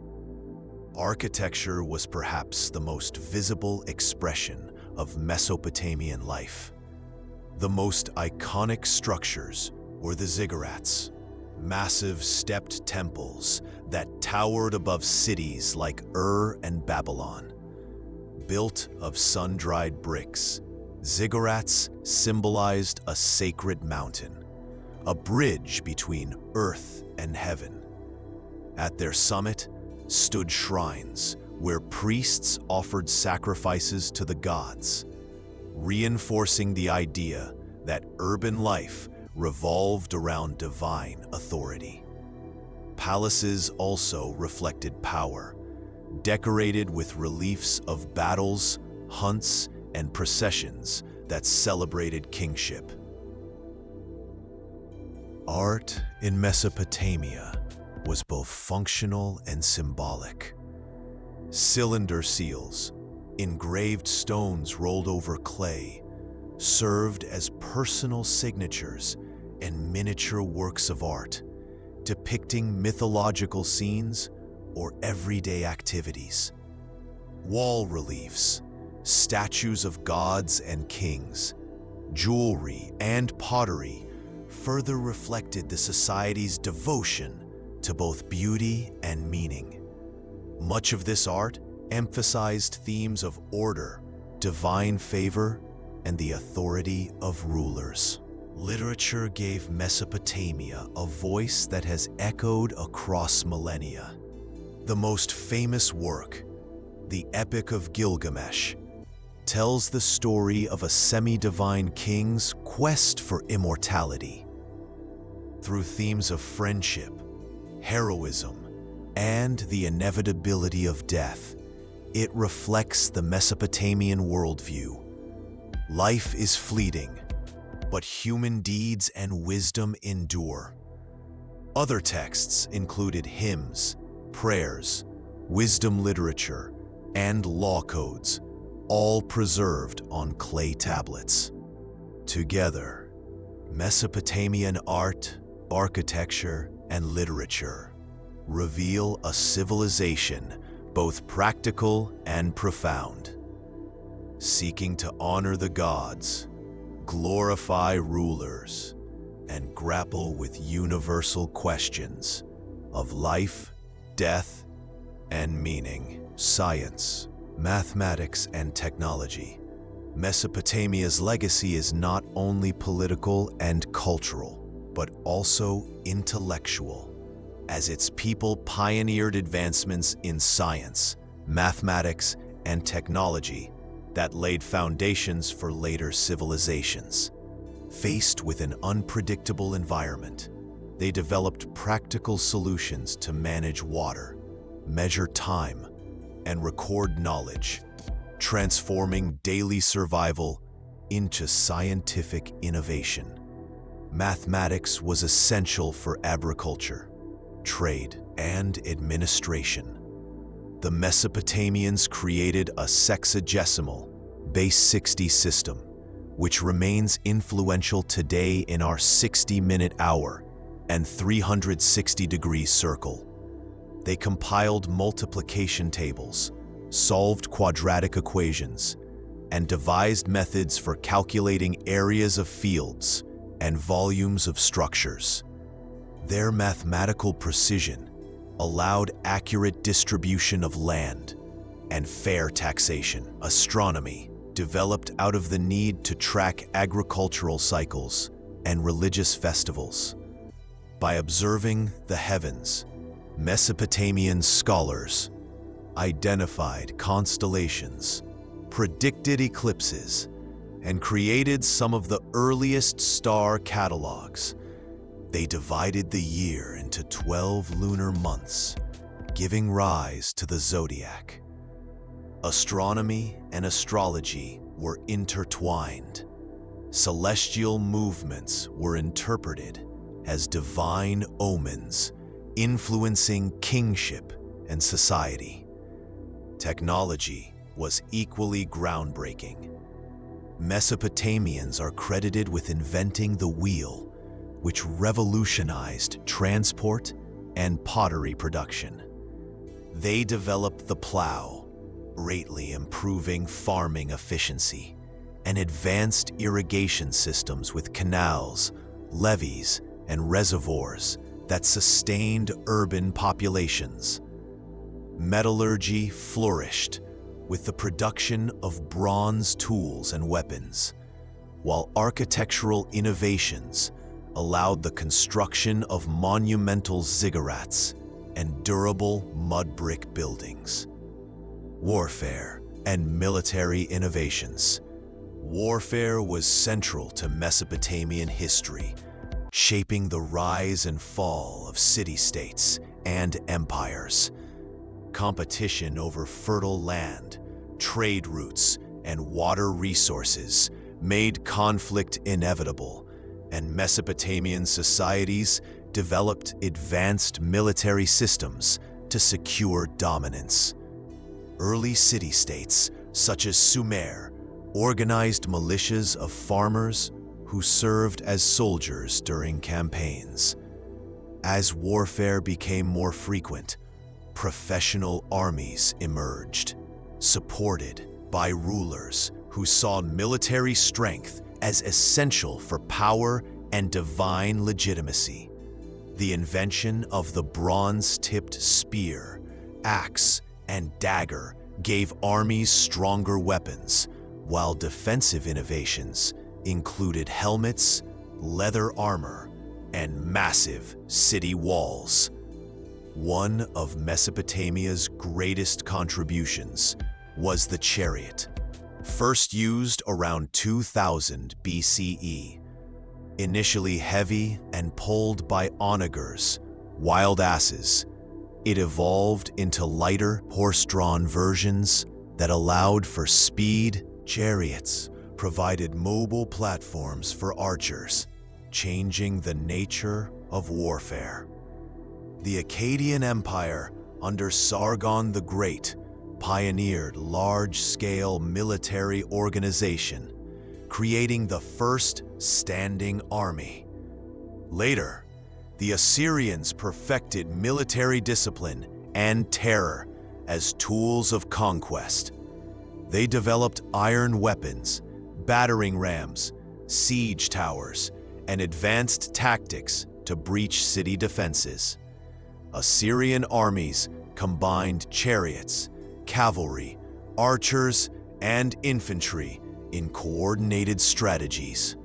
Architecture was perhaps the most visible expression of Mesopotamian life. The most iconic structures were the ziggurats, massive stepped temples that towered above cities like and Babylon. Built of sun-dried bricks, ziggurats symbolized a sacred mountain, a bridge between earth and heaven. At their summit stood shrines where priests offered sacrifices to the gods, reinforcing the idea that urban life revolved around divine authority. Palaces also reflected power, decorated with reliefs of battles, hunts, and processions that celebrated kingship. Art in Mesopotamia was both functional and symbolic. Cylinder seals, engraved stones rolled over clay, served as personal signatures and miniature works of art, depicting mythological scenes or everyday activities. Wall reliefs, statues of gods and kings, jewelry, and pottery further reflected the society's devotion to both beauty and meaning. Much of this art emphasized themes of order, divine favor, and the authority of rulers. Literature gave Mesopotamia a voice that has echoed across millennia. The most famous work, the Epic of Gilgamesh, tells the story of a semi-divine king's quest for immortality. Through themes of friendship, heroism, and the inevitability of death, it reflects the Mesopotamian worldview. Life is fleeting, but human deeds and wisdom endure. Other texts included hymns, prayers, wisdom literature, and law codes, all preserved on clay tablets. Together, Mesopotamian art, architecture, and literature reveal a civilization both practical and profound, seeking to honor the gods, glorify rulers, and and grapple with universal questions of life, death, and meaning. Science, mathematics, and technology. Mesopotamia's legacy is not only political and cultural, but also intellectual, as its people pioneered advancements in science, mathematics, and technology that laid foundations for later civilizations. Faced with an unpredictable environment, they developed practical solutions to manage water, measure time, and record knowledge, transforming daily survival into scientific innovation. Mathematics was essential for agriculture, trade, and administration. The Mesopotamians created a sexagesimal, base 60 system, which remains influential today in our 60-minute hour and 360-degree circle. They compiled multiplication tables, solved quadratic equations, and devised methods for calculating areas of fields and volumes of structures. Their mathematical precision allowed accurate distribution of land and fair taxation. Astronomy developed out of the need to track agricultural cycles and religious festivals. By observing the heavens, Mesopotamian scholars identified constellations, predicted eclipses, and created some of the earliest star catalogs. They divided the year into 12 lunar months, giving rise to the zodiac. Astronomy and astrology were intertwined. Celestial movements were interpreted as divine omens, influencing kingship and society. Technology was equally groundbreaking. Mesopotamians are credited with inventing the wheel, which revolutionized transport and pottery production. They developed the plow, greatly improving farming efficiency, and advanced irrigation systems with canals, levees, and reservoirs that sustained urban populations. Metallurgy flourished with the production of bronze tools and weapons, while architectural innovations allowed the construction of monumental ziggurats and durable mud brick buildings. Warfare and military innovations. Warfare was central to Mesopotamian history, shaping the rise and fall of city-states and empires. Competition over fertile land, trade routes, and water resources made conflict inevitable, and Mesopotamian societies developed advanced military systems to secure dominance. Early city-states, such as Sumer, organized militias of farmers who served as soldiers during campaigns. As warfare became more frequent, professional armies emerged, supported by rulers who saw military strength as essential for power and divine legitimacy. The invention of the bronze-tipped spear, axe, and dagger gave armies stronger weapons, while defensive innovations included helmets, leather armor, and massive city walls. One of Mesopotamia's greatest contributions was the chariot, first used around 2000 BCE. Initially heavy and pulled by onagers, wild asses, it evolved into lighter, horse-drawn versions that allowed for speed. Chariots provided mobile platforms for archers, changing the nature of warfare. The Akkadian Empire, under Sargon the Great, pioneered large-scale military organization, creating the first standing army. Later, the Assyrians perfected military discipline and terror as tools of conquest. They developed iron weapons, battering rams, siege towers, and advanced tactics to breach city defenses. Assyrian armies combined chariots, cavalry, archers, and infantry in coordinated strategies,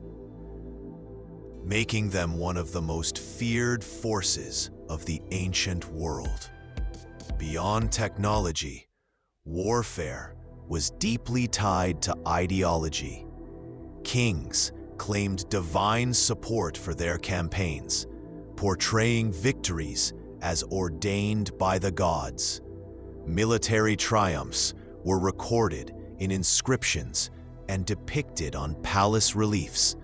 making them one of the most feared forces of the ancient world. Beyond technology, warfare was deeply tied to ideology. Kings claimed divine support for their campaigns, portraying victories as ordained by the gods. Military triumphs were recorded in inscriptions and depicted on palace reliefs,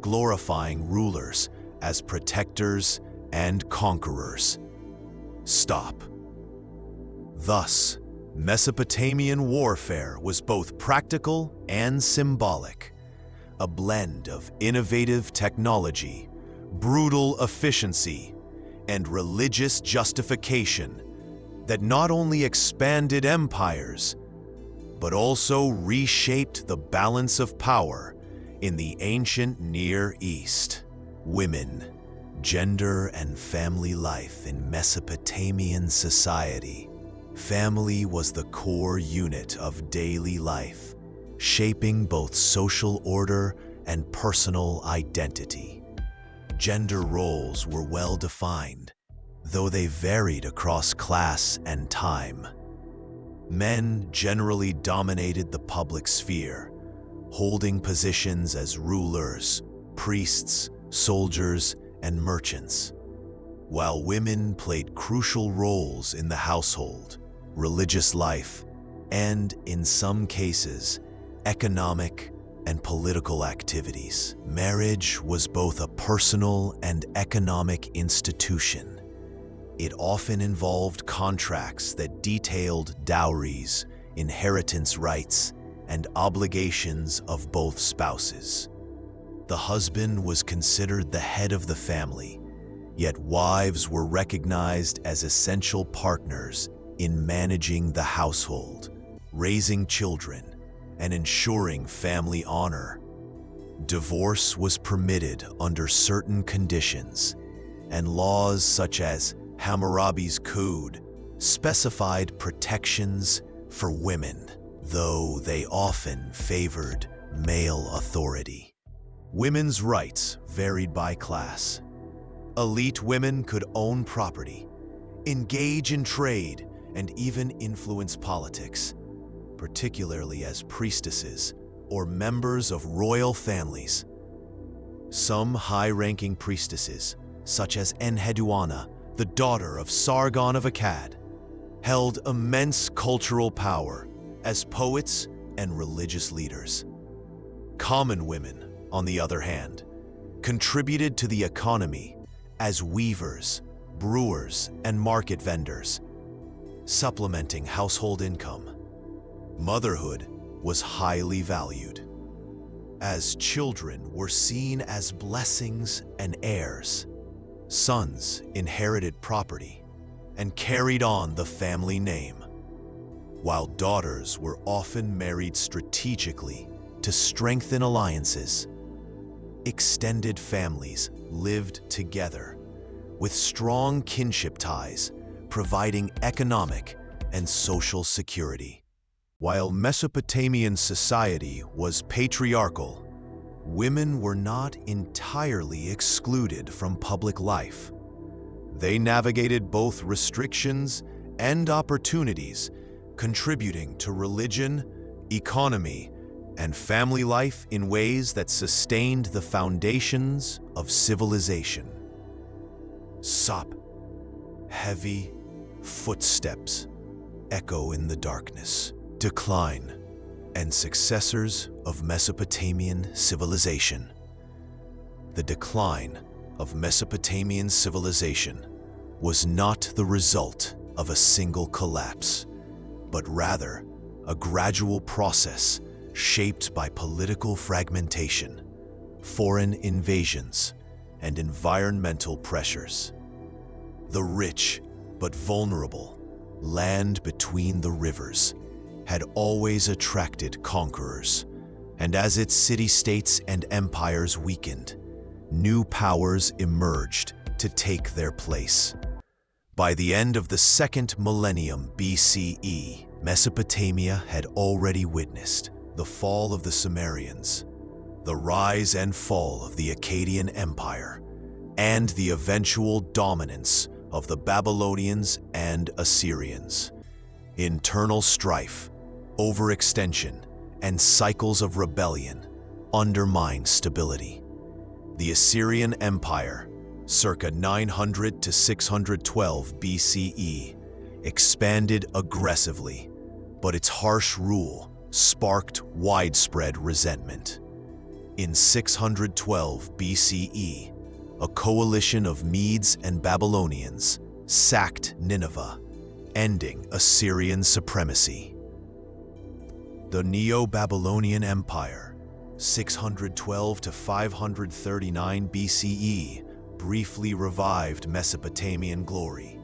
glorifying rulers as protectors and conquerors. Stop. Thus, Mesopotamian warfare was both practical and symbolic, a blend of innovative technology, brutal efficiency, and religious justification that not only expanded empires, but also reshaped the balance of power in the ancient Near East. Women, gender, and family life in Mesopotamian society. Family was the core unit of daily life, shaping both social order and personal identity. Gender roles were well defined, though they varied across class and time. Men generally dominated the public sphere, holding positions as rulers, priests, soldiers, and merchants, while women played crucial roles in the household, religious life, and, in some cases, economic and political activities. Marriage was both a personal and economic institution. It often involved contracts that detailed dowries, inheritance rights, and obligations of both spouses. The husband was considered the head of the family, yet wives were recognized as essential partners in managing the household, raising children, and ensuring family honor. Divorce was permitted under certain conditions, and laws such as Hammurabi's Code specified protections for women, though they often favored male authority. Women's rights varied by class. Elite women could own property, engage in trade, and even influence politics, particularly as priestesses or members of royal families. Some high-ranking priestesses, such as Enheduanna, the daughter of Sargon of Akkad, held immense cultural power as poets and religious leaders. Common women, on the other hand, contributed to the economy as weavers, brewers, and market vendors, supplementing household income. Motherhood was highly valued, as children were seen as blessings and heirs. Sons inherited property and carried on the family name, while daughters were often married strategically to strengthen alliances. Extended families lived together, with strong kinship ties, providing economic and social security. While Mesopotamian society was patriarchal, women were not entirely excluded from public life. They navigated both restrictions and opportunities, contributing to religion, economy, and family life in ways that sustained the foundations of civilization. Sop. Heavy footsteps echo in the darkness. Decline and successors of Mesopotamian civilization. The decline of Mesopotamian civilization was not the result of a single collapse, but rather a gradual process shaped by political fragmentation, foreign invasions, and environmental pressures. The rich but vulnerable land between the rivers had always attracted conquerors, and as its city-states and empires weakened, new powers emerged to take their place. By the end of the second millennium BCE, Mesopotamia had already witnessed the fall of the Sumerians, the rise and fall of the Akkadian Empire, and the eventual dominance of the Babylonians and Assyrians. Internal strife, overextension, and cycles of rebellion undermined stability. The Assyrian Empire, circa 900 to 612 BCE, expanded aggressively, but its harsh rule sparked widespread resentment. In 612 BCE, a coalition of Medes and Babylonians sacked Nineveh, ending Assyrian supremacy. The Neo-Babylonian Empire, 612 to 539 BCE, briefly revived Mesopotamian glory.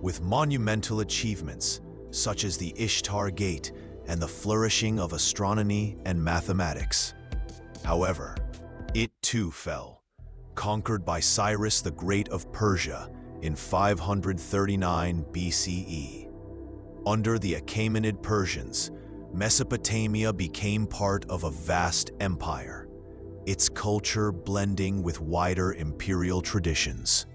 With monumental achievements such as the Ishtar Gate and the flourishing of astronomy and mathematics. However, it too fell, conquered by Cyrus the Great of Persia in 539 BCE. Under the Achaemenid Persians, Mesopotamia became part of a vast empire, its culture blending with wider imperial traditions.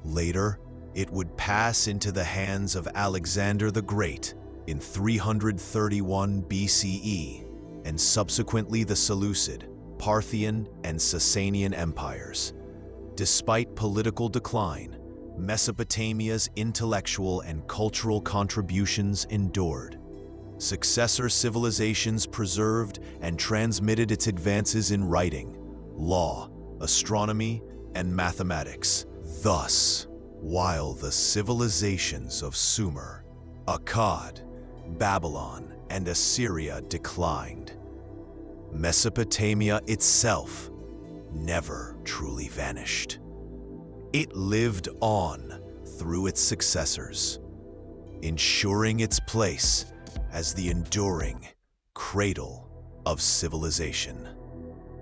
Later, it would pass into the hands of Alexander the Great in 331 BCE, and subsequently the Seleucid, Parthian, and Sasanian empires. Despite political decline, Mesopotamia's intellectual and cultural contributions endured. Successor civilizations preserved and transmitted its advances in writing, law, astronomy, and mathematics. Thus, while the civilizations of Sumer, Akkad, Babylon, and Assyria declined, Mesopotamia itself never truly vanished. It lived on through its successors, ensuring its place as the enduring cradle of civilization.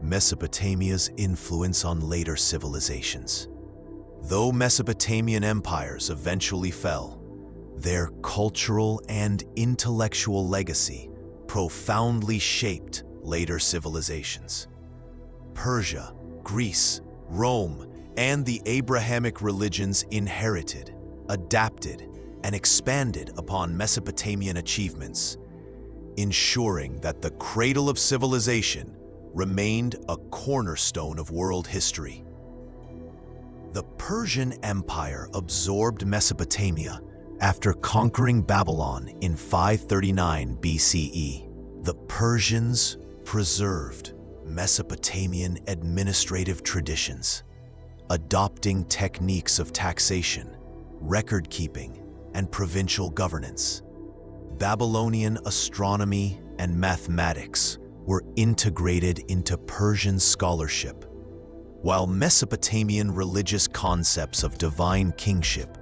Mesopotamia's influence on later civilizations. Though Mesopotamian empires eventually fell, their cultural and intellectual legacy profoundly shaped later civilizations. Persia, Greece, Rome, and the Abrahamic religions inherited, adapted, and expanded upon Mesopotamian achievements, ensuring that the cradle of civilization remained a cornerstone of world history. The Persian Empire absorbed Mesopotamia after conquering Babylon in 539 BCE. The Persians preserved Mesopotamian administrative traditions, adopting techniques of taxation, record-keeping, and provincial governance. Babylonian astronomy and mathematics were integrated into Persian scholarship, while Mesopotamian religious concepts of divine kingship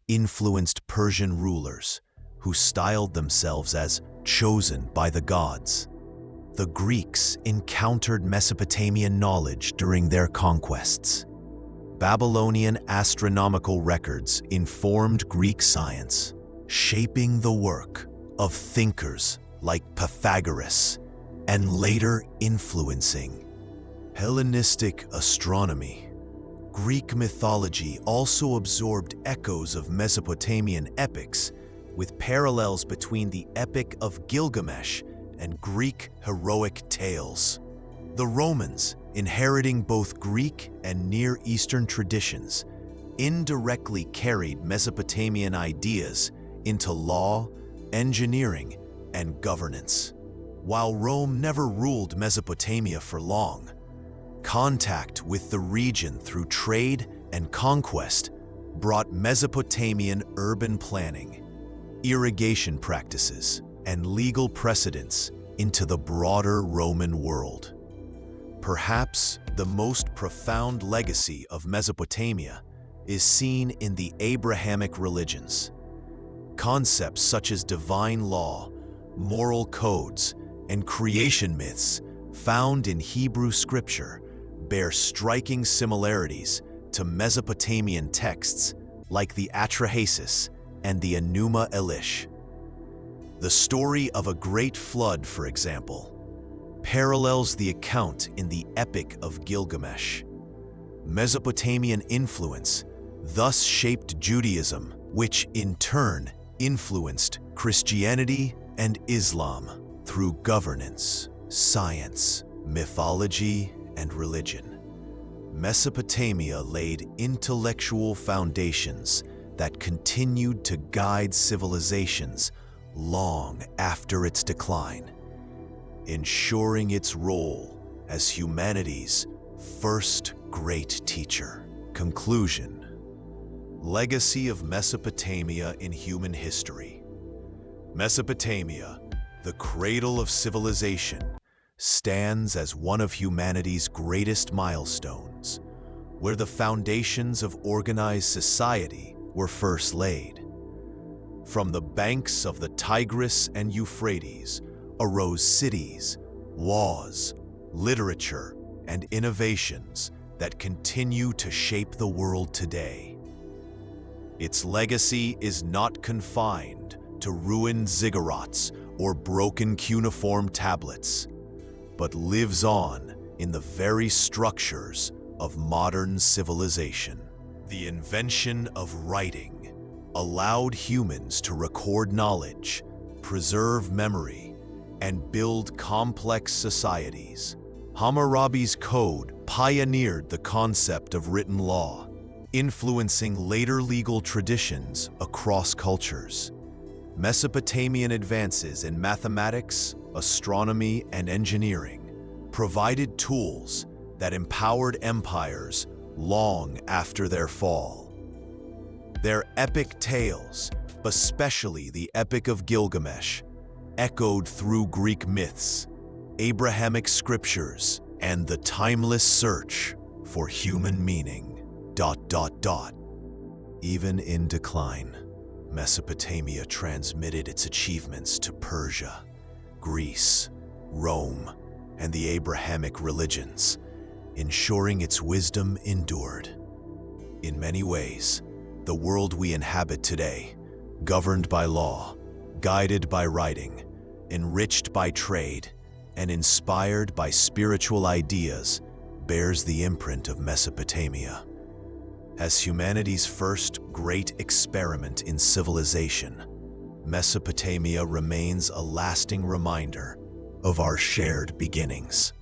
influenced Persian rulers who styled themselves as chosen by the gods. The Greeks encountered Mesopotamian knowledge during their conquests. Babylonian astronomical records informed Greek science, shaping the work of thinkers like Pythagoras and later influencing Hellenistic astronomy. Greek mythology also absorbed echoes of Mesopotamian epics, with parallels between the Epic of Gilgamesh and Greek heroic tales. The Romans, inheriting both Greek and Near Eastern traditions, indirectly carried Mesopotamian ideas into law, engineering, and governance. While Rome never ruled Mesopotamia for long, contact with the region through trade and conquest brought Mesopotamian urban planning, irrigation practices, and legal precedents into the broader Roman world. Perhaps the most profound legacy of Mesopotamia is seen in the Abrahamic religions. Concepts such as divine law, moral codes, and creation myths found in Hebrew scripture bear striking similarities to Mesopotamian texts like the Atrahasis and the Enuma Elish. The story of a great flood, for example, parallels the account in the Epic of Gilgamesh. Mesopotamian influence thus shaped Judaism, which in turn influenced Christianity and Islam through governance, science, mythology, and religion. Mesopotamia laid intellectual foundations that continued to guide civilizations long after its decline, ensuring its role as humanity's first great teacher. Conclusion. Legacy of Mesopotamia in human history. Mesopotamia, the cradle of civilization, stands as one of humanity's greatest milestones, where the foundations of organized society were first laid. From the banks of the Tigris and Euphrates arose cities, laws, literature, and innovations that continue to shape the world today. Its legacy is not confined to ruined ziggurats or broken cuneiform tablets, but lives on in the very structures of modern civilization. The invention of writing allowed humans to record knowledge, preserve memory, and build complex societies. Hammurabi's code pioneered the concept of written law, influencing later legal traditions across cultures. Mesopotamian advances in mathematics, astronomy, and engineering provided tools that empowered empires long after their fall. Their epic tales, especially the Epic of Gilgamesh, echoed through Greek myths, Abrahamic scriptures, and the timeless search for human meaning. Even in decline, Mesopotamia transmitted its achievements to Persia, Greece, Rome, and the Abrahamic religions, ensuring its wisdom endured. In many ways, the world we inhabit today, governed by law, guided by writing, enriched by trade, and inspired by spiritual ideas, bears the imprint of Mesopotamia. As humanity's first great experiment in civilization, Mesopotamia remains a lasting reminder of our shared beginnings.